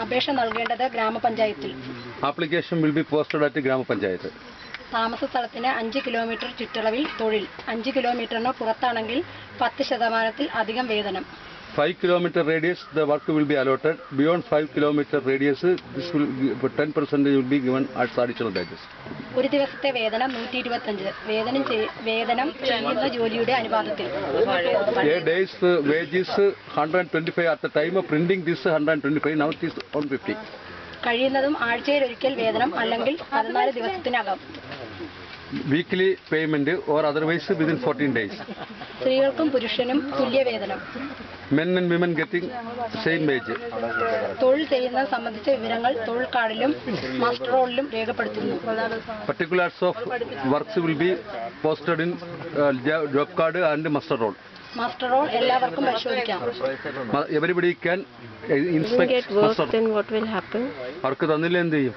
അപേക്ഷ നൽകേണ്ടത് ഗ്രാമപഞ്ചായത്തിൽ. Application will be posted at the Grama Panchayat. താമസ സ്ഥലത്തിന് 5 കിലോമീറ്റർ ചുറ്റളവിൽ തൊഴിൽ. 5 കിലോമീറ്ററിന് പുറത്താണെങ്കിൽ 10% അധികം വേതനം. 5 kilometer radius, the work will be allotted. Beyond 5 kilometer radius, this will 10% will be given as additional wages. ഒരു ദിവസത്തെ വേതനം 125. വേതനം ചെയ്യുന്ന ജോലിയുടെ അനുപാതത്തിൽ. A day's wages 125 at the time of printing this 125, now it is 150. കഴിയുന്നതും ആഴ്ചയിൽ ഒരിക്കൽ വേതനം അല്ലെങ്കിൽ 14 ദിവസത്തിനകം. Weekly payment or otherwise within 14 days. സ്ത്രീകൾക്കും പുരുഷനും തുല്യ വേതനം. Men and women getting same wage. തൊഴിൽ ചെയ്യുന്നത് സംബന്ധിച്ച വിവരങ്ങൾ തൊഴിൽ കാർഡിലും മാസ്റ്റർ റോളിലും രേഖപ്പെടുത്തുന്നു. Particulars of works will be posted in job card and master roll. Master roll എല്ലാവർക്കും പരിശോധിക്കാം. Everybody can inspect master. Then what will happen? അവർക്ക് തന്നില്ല എന്ത് ചെയ്യും?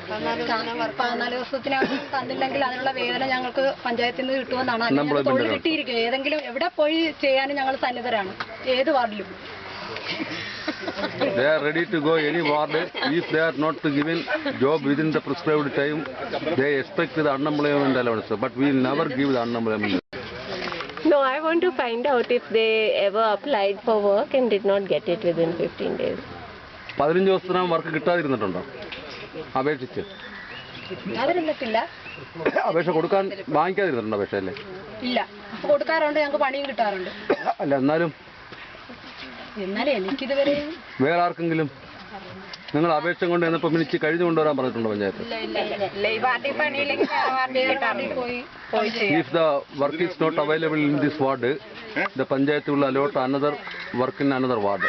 14 ദിവസത്തിനകം തന്നില്ലെങ്കിൽ അതിനുള്ള വേതനം ഞങ്ങൾക്ക് പഞ്ചായത്തിൽ നിന്ന് കിട്ടുമെന്നാണ്. തൊഴിൽ കിട്ടിയിരിക്കും. ഏതെങ്കിലും എവിടെ പോയി ചെയ്യാനും ഞങ്ങൾ സന്നദ്ധരാണ്, ഏത് വാർഡിലും. They are ready to go any ward. If they are not given job within the prescribed time, they expect the unemployment allowance. But we will never give the unemployment. No, I want to find out if they ever applied for work and did not get it within 15 days. 15 ദിവസത്തിനകം work കിട്ടാതിരുന്നിട്ടുണ്ടോ? അപേക്ഷിച്ച് അതിരുന്നിട്ടില്ല. അപേക്ഷ കൊടുക്കാൻ വാങ്ങിക്കാതിരുന്നിട്ടുണ്ടോ? അപേക്ഷ അല്ലേ? ഇല്ല, കൊടുക്കാറുണ്ട്, ഞങ്ങൾക്ക് പണിയും കിട്ടാറുണ്ട്. അല്ല, എന്നാലും എനിക്കിതുവരെ വേറെ ആർക്കെങ്കിലും നിങ്ങൾ അപേക്ഷ കൊണ്ട് എന്നപ്പോൾ മിനിച്ച് കഴിഞ്ഞു കൊണ്ടുവരാൻ പറഞ്ഞിട്ടുണ്ടോ panchayat? If the work is not available in this ward, the panchayat will allot another work in another ward.